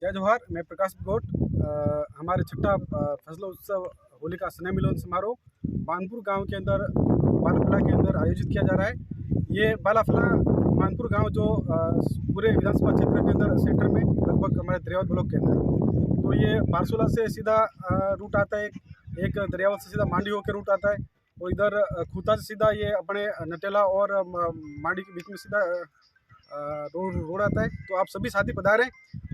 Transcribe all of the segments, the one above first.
जय जोहार। मैं प्रकाश गोट। हमारे छठा फसल उत्सव होली का स्नेह मिलन समारोह मानपुर गांव के अंदर बालाफला के अंदर आयोजित किया जा रहा है। ये बालाफला मानपुर गांव जो पूरे विधानसभा क्षेत्र के अंदर सेंटर में लगभग हमारे दरियावत ब्लॉक के अंदर, तो ये पारसोला से सीधा रूट आता है, एक दरियावत से सीधा मांडी होकर रूट आता है और इधर खूता से सीधा ये अपने नटेला और मांडी के बीच में सीधा रोड आता है। तो आप सभी साथी पधारें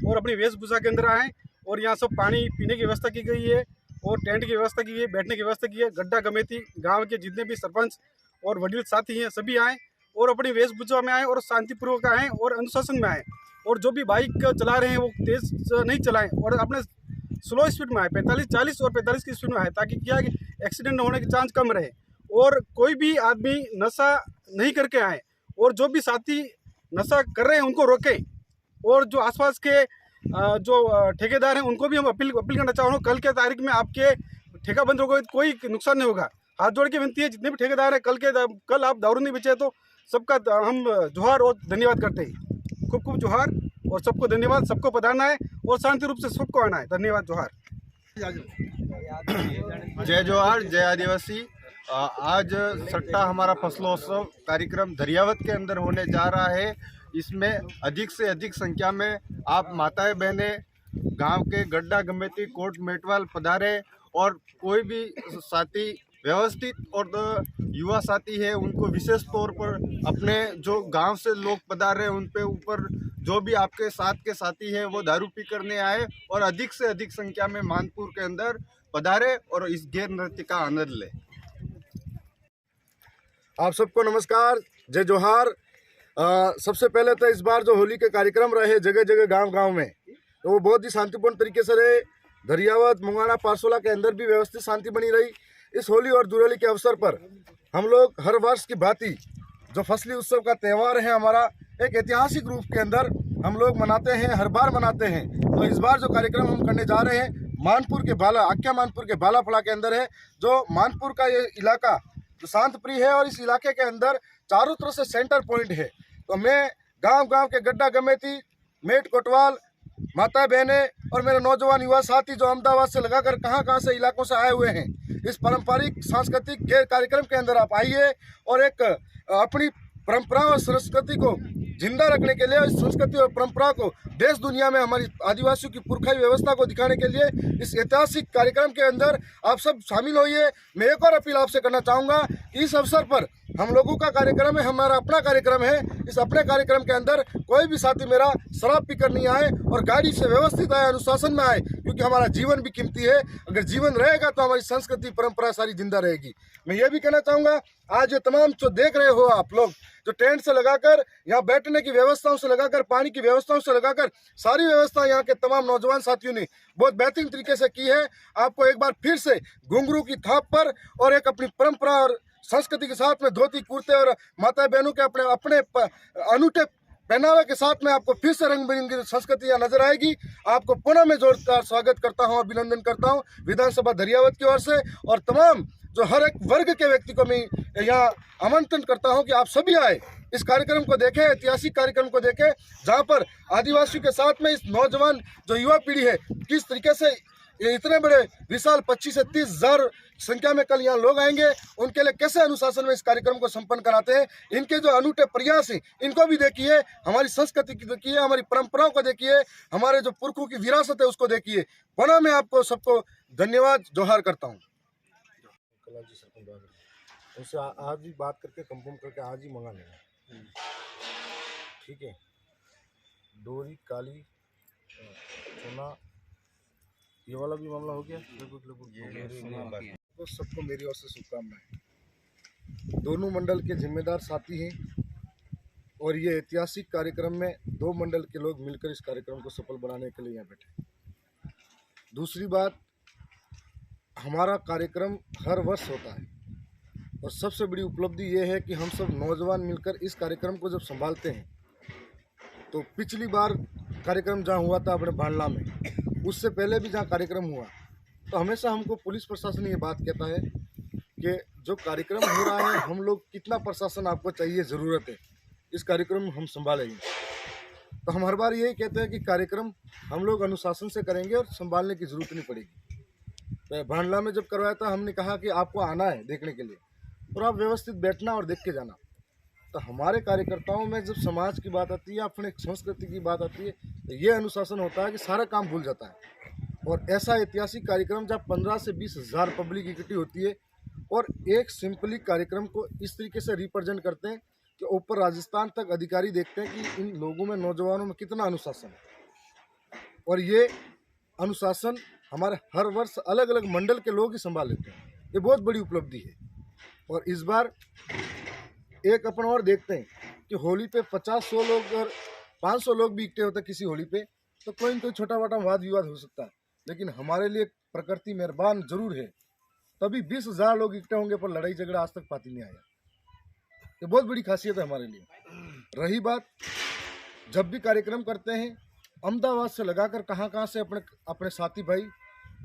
और अपनी वेशभूषा के अंदर आएँ और यहाँ सब पानी पीने की व्यवस्था की गई है और टेंट की व्यवस्था की गई, बैठने की व्यवस्था की है। गड्ढा गमेती गांव के जितने भी सरपंच और वडील साथी हैं सभी आएँ और अपनी वेशभूषा में आएँ और शांतिपूर्वक आएँ और अनुशासन में आएँ। और जो भी बाइक चला रहे हैं वो तेज़ नहीं चलाएँ और अपने स्लो स्पीड में आए, 45-40 और 45 की स्पीड में आए, ताकि क्या कि एक्सीडेंट होने की चांस कम रहे। और कोई भी आदमी नशा नहीं करके आए और जो भी साथी नशा कर रहे हैं उनको रोकें। और जो आसपास के जो ठेकेदार हैं उनको भी हम अपील करना चाहूँगा, कल के तारीख में आपके ठेका बंद होगा तो कोई नुकसान नहीं होगा। हाथ जोड़ के विनती है, जितने भी ठेकेदार हैं कल आप दारू नहीं बेचे तो सबका हम जोहार और धन्यवाद करते हैं। खूब खूब जोहार और सबको धन्यवाद। सबको पधारना है और शांति रूप से सबको आना है। धन्यवाद। जोहार। जय जोहार, जय आदिवासी। आज छठा हमारा फसलोत्सव कार्यक्रम दरियावत के अंदर होने जा रहा है। इसमें अधिक से अधिक संख्या में आप माताएं बहनें गांव के गड्ढा गमेती कोट मेटवाल पधारे और कोई भी साथी व्यवस्थित और युवा साथी है उनको विशेष तौर पर अपने जो गांव से लोग पधार रहे हैं उन पे ऊपर जो भी आपके साथ के साथी हैं वो दारू पी करने आए और अधिक से अधिक संख्या में मानपुर के अंदर पधारे और इस गैर नृत्य का आनंद ले। आप सबको नमस्कार, जय जोहार। सबसे पहले तो इस बार जो होली के कार्यक्रम रहे जगह जगह गांव में, तो वो बहुत ही शांतिपूर्ण तरीके से रहे। दरियावत मुंगाना पारसोला के अंदर भी व्यवस्थित शांति बनी रही। इस होली और दुरेली के अवसर पर हम लोग हर वर्ष की भांति जो फसली उत्सव का त्यौहार है हमारा, एक ऐतिहासिक रूप के अंदर हम लोग मनाते हैं, हर बार मनाते हैं। तो इस बार जो कार्यक्रम हम करने जा रहे हैं मानपुर के आख्या मानपुर के बालाफला के अंदर है। जो मानपुर का ये इलाका जो शांत प्रिय है और इस इलाके के अंदर चारों तरफ से सेंटर पॉइंट है। तो मैं गांव के गड्ढा गमेती, मेट कोटवाल, माता बहनें और मेरे नौजवान युवा साथी जो अहमदाबाद से लगाकर कहां से इलाकों से आए हुए हैं, इस पारंपरिक सांस्कृतिक कार्यक्रम के अंदर आप आइए और एक अपनी परंपरा और संस्कृति को जिंदा रखने के लिए, इस संस्कृति और परंपरा को देश दुनिया में हमारी आदिवासियों की पुरखाई व्यवस्था को दिखाने के लिए इस ऐतिहासिक कार्यक्रम के अंदर आप सब शामिल होइए। मैं एक और अपील आपसे करना चाहूँगा कि इस अवसर पर हम लोगों का कार्यक्रम है, हमारा अपना कार्यक्रम है। इस अपने कार्यक्रम के अंदर कोई भी साथी मेरा शराब पीकर नहीं आए और गाड़ी से व्यवस्थित आए, अनुशासन में आए, क्योंकि हमारा जीवन भी कीमती है। अगर जीवन रहेगा तो हमारी संस्कृति परंपरा सारी जिंदा रहेगी। मैं ये भी कहना चाहूँगा, आज जो तमाम जो देख रहे हो आप लोग, जो टेंट से लगाकर यहाँ बैठने की व्यवस्थाओं से लगाकर पानी की व्यवस्थाओं से लगाकर सारी व्यवस्था यहाँ के तमाम नौजवान साथियों ने बहुत बेहतरीन तरीके से की है। आपको एक बार फिर से घुंघरू की थाप पर और एक अपनी परंपरा और संस्कृति के साथ में धोती कुर्ते और माता बहनों के अपने अनूठे पहनावे के साथ में आपको फिर से रंग बिरंगी संस्कृति यहाँ नजर आएगी। आपको पुनः मैं जोरदार स्वागत करता हूँ, अभिनंदन करता हूँ विधानसभा दरियावत की ओर से। और तमाम जो हर एक वर्ग के व्यक्ति को मैं यहाँ आमंत्रण करता हूँ कि आप सभी आए, इस कार्यक्रम को देखें, ऐतिहासिक कार्यक्रम को देखें, जहाँ पर आदिवासियों के साथ में इस नौजवान जो युवा पीढ़ी है किस तरीके से ये इतने बड़े विशाल 25 से 30 हज़ार संख्या में कल यहाँ लोग आएंगे, उनके लिए कैसे अनुशासन में इस कार्यक्रम को संपन्न कराते हैं। इनके जो अनूठे प्रयास हैं इनको भी देखिए, हमारी संस्कृति की देखिए, हमारी परंपराओं को देखिए, हमारे जो पुरखों की विरासत है उसको देखिए। पुनः मैं आपको सबको धन्यवाद जोहार करता हूँ। उनसे आज ही बात करके कंफर्म करके आज ही मंगा लेंगे, ठीक है। डोरी काली सोना ये वाला भी मामला हो गया। तो सबको मेरी ओर से शुभकामनाएं। दोनों मंडल के जिम्मेदार साथी हैं और ये ऐतिहासिक कार्यक्रम में दो मंडल के लोग मिलकर इस कार्यक्रम को सफल बनाने के लिए यहाँ बैठे। दूसरी बात, हमारा कार्यक्रम हर वर्ष होता है और सबसे बड़ी उपलब्धि ये है कि हम सब नौजवान मिलकर इस कार्यक्रम को जब संभालते हैं, तो पिछली बार कार्यक्रम जहाँ हुआ था अपने भांडला में, उससे पहले भी जहाँ कार्यक्रम हुआ, तो हमेशा हमको पुलिस प्रशासन ये बात कहता है कि जो कार्यक्रम हो रहा है हम लोग कितना प्रशासन आपको चाहिए, ज़रूरत है, इस कार्यक्रम हम संभालेंगे। तो हम हर बार यही कहते हैं कि कार्यक्रम हम लोग अनुशासन से करेंगे और संभालने की जरूरत नहीं पड़ेगी। तो भांडला में जब करवाया था हमने कहा कि आपको आना है देखने के लिए और आप व्यवस्थित बैठना और देख के जाना। तो हमारे कार्यकर्ताओं में जब समाज की बात आती है, अपने संस्कृति की बात आती है, तो ये अनुशासन होता है कि सारा काम भूल जाता है। और ऐसा ऐतिहासिक कार्यक्रम जब 15 से 20 हज़ार पब्लिक इकट्ठी होती है और एक सिंपली कार्यक्रम को इस तरीके से रिप्रेजेंट करते हैं कि ऊपर राजस्थान तक अधिकारी देखते हैं कि इन लोगों में, नौजवानों में कितना अनुशासन है। और ये अनुशासन हमारे हर वर्ष अलग अलग मंडल के लोग ही संभाल लेते हैं। ये बहुत बड़ी उपलब्धि है। और इस बार एक अपन और देखते हैं कि होली पे 50-100 लोग और 500 लोग भी इकट्ठे होते हैं किसी होली पे, तो कोई न कोई छोटा मोटा वाद विवाद हो सकता है, लेकिन हमारे लिए प्रकृति मेहरबान जरूर है। तभी 20,000 लोग इकट्ठे होंगे पर लड़ाई झगड़ा आज तक पाती नहीं आया। ये बहुत बड़ी खासियत है हमारे लिए। रही बात, जब भी कार्यक्रम करते हैं अहमदाबाद से लगाकर कहाँ से अपने साथी भाई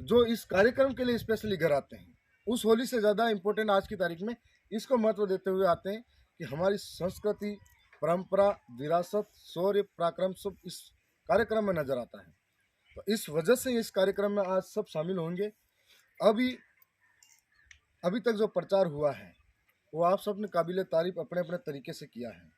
जो इस कार्यक्रम के लिए स्पेशली घर आते हैं, उस होली से ज़्यादा इम्पोर्टेंट आज की तारीख में इसको महत्व देते हुए आते हैं कि हमारी संस्कृति, परंपरा, विरासत, शौर्य, पराक्रम सब इस कार्यक्रम में नजर आता है। तो इस वजह से इस कार्यक्रम में आज सब शामिल होंगे। अभी तक जो प्रचार हुआ है वो आप सब ने काबिले तारीफ अपने अपने तरीके से किया है।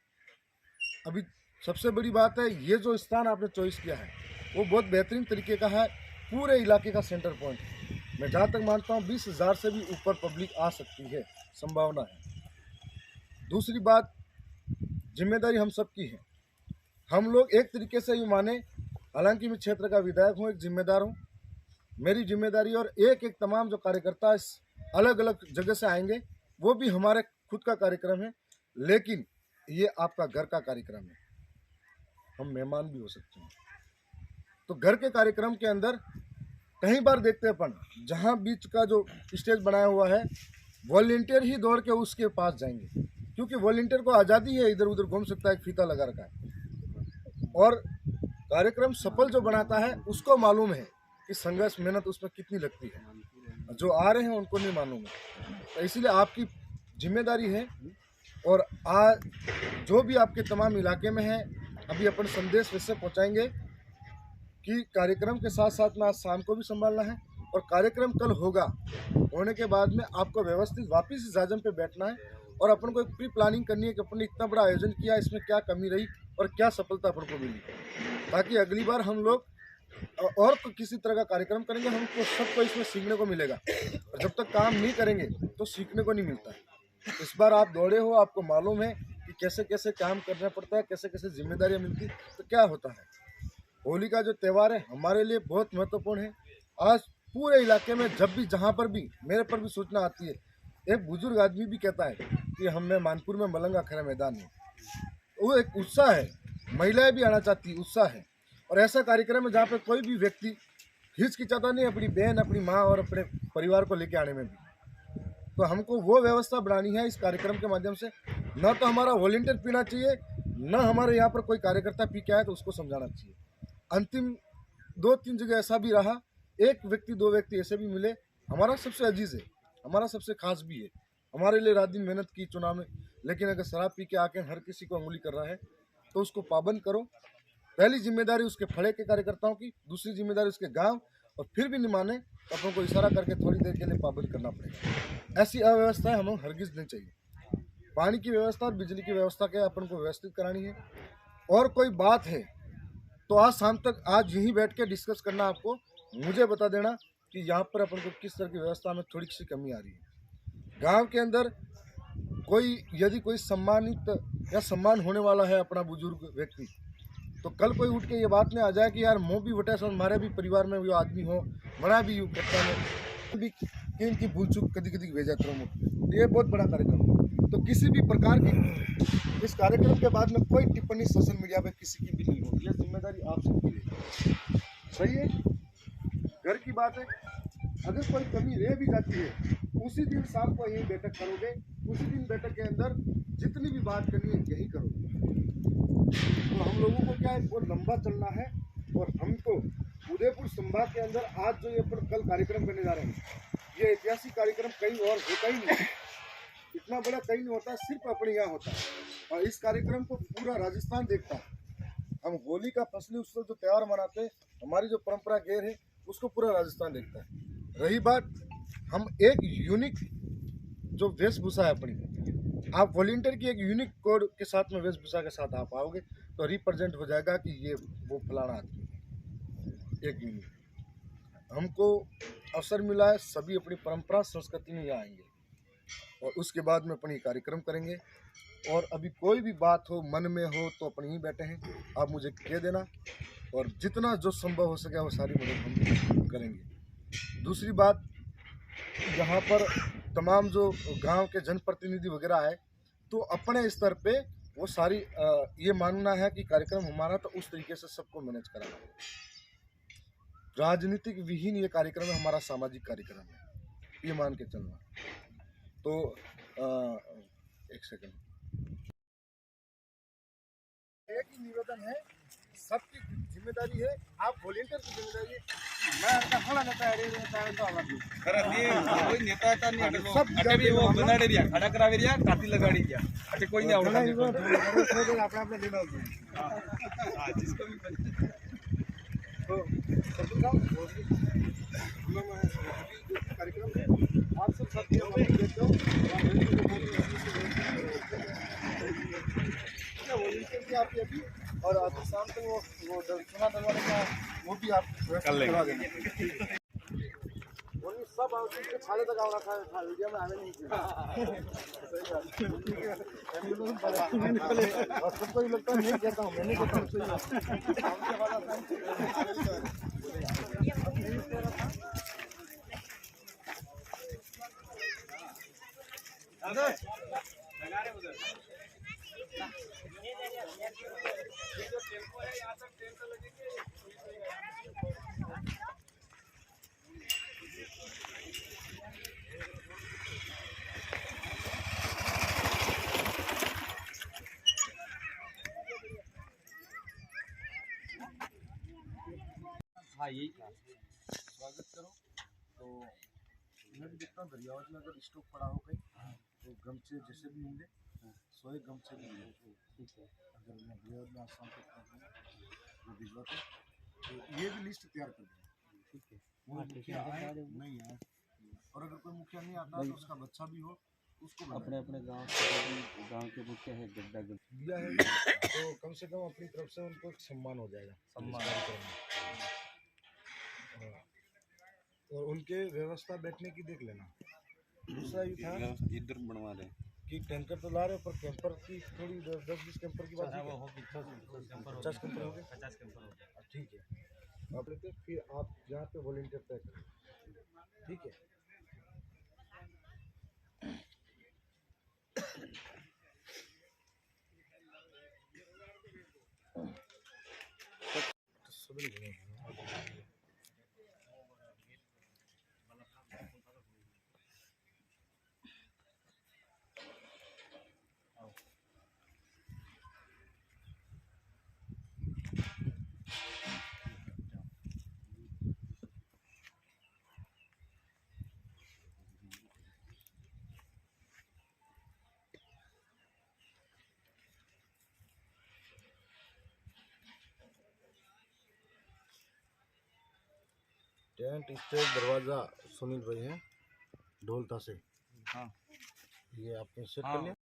अभी सबसे बड़ी बात है, ये जो स्थान आपने चॉइस किया है वो बहुत बेहतरीन तरीके का है, पूरे इलाके का सेंटर पॉइंट है। मैं जहाँ तक मानता हूँ 20,000 से भी ऊपर पब्लिक आ सकती है, संभावना है। दूसरी बात, जिम्मेदारी हम सबकी है। हम लोग एक तरीके से ये माने, हालांकि मैं क्षेत्र का विधायक हूँ, एक जिम्मेदार हूँ, मेरी जिम्मेदारी और एक तमाम जो कार्यकर्ता इस अलग अलग जगह से आएंगे वो भी हमारे खुद का कार्यक्रम है, लेकिन ये आपका घर का कार्यक्रम है, हम मेहमान भी हो सकते हैं। तो घर के कार्यक्रम के अंदर कई बार देखते हैं अपन, जहाँ बीच का जो स्टेज बनाया हुआ है वॉलंटियर ही दौड़ के उसके पास जाएंगे, क्योंकि वॉलंटियर को आज़ादी है, इधर उधर घूम सकता है, एक फीता लगा रखा है। और कार्यक्रम सफल जो बनाता है उसको मालूम है कि संघर्ष मेहनत उसमें कितनी लगती है, जो आ रहे हैं उनको नहीं मालूम है। तो इसलिए आपकी जिम्मेदारी है। और आज जो भी आपके तमाम इलाके में है, अभी अपन संदेश वैसे पहुंचाएंगे कि कार्यक्रम के साथ साथ में आज शाम को भी संभालना है और कार्यक्रम कल होगा, होने के बाद में आपको व्यवस्थित वापस इस आजम पे बैठना है और अपन को एक प्री प्लानिंग करनी है कि अपन ने इतना बड़ा आयोजन किया, इसमें क्या कमी रही और क्या सफलता अपन को मिली, ताकि अगली बार हम लोग और किसी तरह का कार्यक्रम करेंगे हमको सबको इसमें सीखने को मिलेगा। और जब तक काम नहीं करेंगे तो सीखने को नहीं मिलता है। इस बार आप दौड़े हो, आपको मालूम है कि कैसे कैसे काम करना पड़ता है, कैसे कैसे जिम्मेदारियां मिलती, तो क्या होता है। होली का जो त्यौहार है हमारे लिए बहुत महत्वपूर्ण है। आज पूरे इलाके में जब भी जहाँ पर भी मेरे पर भी सूचना आती है, एक बुजुर्ग आदमी भी कहता है कि हमें मानपुर में मलंग अखाड़ा मैदान है, वो एक उत्साह है, महिलाएं भी आना चाहती है, उत्साह है। और ऐसा कार्यक्रम है जहाँ पे कोई भी व्यक्ति हिचकिचाता नहीं, अपनी बहन, अपनी माँ और अपने परिवार को लेके आने में भी। तो हमको वो व्यवस्था बनानी है इस कार्यक्रम के माध्यम से। न तो हमारा वॉलंटियर पीना चाहिए, न हमारे यहाँ पर कोई कार्यकर्ता पी के आए तो उसको समझाना चाहिए। अंतिम 2-3 जगह ऐसा भी रहा, एक व्यक्ति 2 व्यक्ति ऐसे भी मिले, हमारा सबसे अजीज है, हमारा सबसे खास भी है, हमारे लिए रात दिन मेहनत की चुनाव में। लेकिन अगर शराब पी के आके हर किसी को अंगुली कर रहा है तो उसको पाबंद करो। पहली जिम्मेदारी उसके फड़े के कार्यकर्ताओं की, दूसरी जिम्मेदारी उसके गांव, और फिर भी नहीं माने तो अपन को इशारा करके थोड़ी देर के लिए पाबंद करना पड़ेगा। ऐसी अव्यवस्था हमें हरगिज नहीं चाहिए। पानी की व्यवस्था और बिजली की व्यवस्था के अपन को व्यवस्थित करानी है। और कोई बात है तो आज शाम तक, आज यहीं बैठ के डिस्कस करना, आपको मुझे बता देना कि यहाँ पर अपन को किस तरह की व्यवस्था में थोड़ी सी कमी आ रही है। गाँव के अंदर यदि कोई सम्मानित या सम्मान होने वाला है अपना बुजुर्ग व्यक्ति, तो कल कोई उठ के ये बात नहीं आ जाए कि यार मोह भी बटे सो हमारे भी परिवार में वो आदमी हो, बड़ा भी यूँ करता है भी की भूल चूक कभी कभी भेजा करो। ये बहुत बड़ा कार्यक्रम है, तो किसी भी प्रकार की इस कार्यक्रम के बाद में कोई टिप्पणी सोशल मीडिया पे किसी की भी नहीं होगी। ये जिम्मेदारी आप सबकी है, सही है। घर की बात है, अगर कोई कमी रह भी जाती है उसी दिन शाम को यही बैठक करोगे, उसी दिन बैठक के अंदर जितनी भी बात करनी है यही करोगे। तो हम लोगों को क्या है, वो लंबा चलना है। और हमको उदयपुर संभाग के अंदर आज जो ये कल कार्यक्रम करने जा रहे हैं, ये ऐतिहासिक कार्यक्रम कहीं और होता ही नहीं, इतना बड़ा कहीं नहीं होता, सिर्फ अपने यहाँ होता है। और इस कार्यक्रम को पूरा राजस्थान देखता है। हम होली का फसली उत्सव जो त्यौहार मनाते हैं, हमारी जो परंपरा गैर है उसको पूरा राजस्थान देखता है। रही बात, हम एक यूनिक जो वेशभूषा है अपनी, आप वॉलंटियर की एक यूनिक कोड के साथ में वेशभूषा के साथ आप आओगे तो रिप्रेजेंट हो जाएगा कि ये वो फलाना आदमी एक यूनिक। हमको अवसर मिला है, सभी अपनी परंपरा संस्कृति में यहाँ आएंगे और उसके बाद में अपनी कार्यक्रम करेंगे। और अभी कोई भी बात हो मन में हो तो अपने ही बैठे हैं, आप मुझे कह देना और जितना जो संभव हो सके वो सारी मदद हम करेंगे। दूसरी बात, यहाँ पर तमाम जो गांव के जनप्रतिनिधि वगैरह है तो अपने स्तर पे वो सारी ये मानना है कि कार्यक्रम हमारा तो उस तरीके से सबको मैनेज कराना है। राजनीतिक विहीन ये कार्यक्रम है, हमारा सामाजिक कार्यक्रम है, ये मान के चलना। तो एक सेकंड, एक ही निवेदन है, सबकी जिम्मेदारी है, आप वॉलंटियर की जिम्मेदारी है। मैं खड़ा नेता है, खरं ते कोई नेता आता नाही आता सब आता बी वो बनाडे दिया खडा करावे दिया काती लगाडी दिया आता कोई नहीं आवडत अपना अपना देना होगा। हां जिसको भी तो कार्यक्रम है, आप सब साथी देखते हो आपकी अभी और आज शाम को वो चुनाव डलवाने का वो भी आप करवा देंगे। उन्हीं सब उसके छाले तक आवना था वीडियो में आने नहीं और सबको ही लगता है, नहीं कहता हूँ, मैं नहीं कहता हां यही था। स्वागत करो। तो मैं भी देखता हूँ दरियावत में अगर स्टॉक पड़ा हो कहीं तो गमछे जैसे भी होंगे 100 गमछे भी मिलेंगे। ठीक है, अगर मैं दरियावत में आसाम तक वो भिजवाते तो ये भी लिस्ट तैयार कर दें। ठीक है, वो मुखिया आए नहीं आए, और अगर कोई मुखिया नहीं आता तो उसका बच्चा भी हो उसको अपने अपने गांव के मुखिया है गड्ढा दिया है तो कम से कम अपनी तरफ से उनको एक सम्मान हो जाएगा, सम्मान। और उनके व्यवस्था बैठने की देख लेना। दूसरा ये था इधर बनवा रहे कि टैंकर तो ला रहे पर कैंपर की थोड़ी 10-20 कैंपर की बात है, 50 कैंपर हो गए, 50 कैंपर हो गया। ठीक है। आप लेते फिर आप यहाँ पे वॉलंटियर तय करें, ठीक है। टेंट स्टेज दरवाजा सुनील भाई हैं ढोलता से। हाँ, ये आपने सेट कर लिया।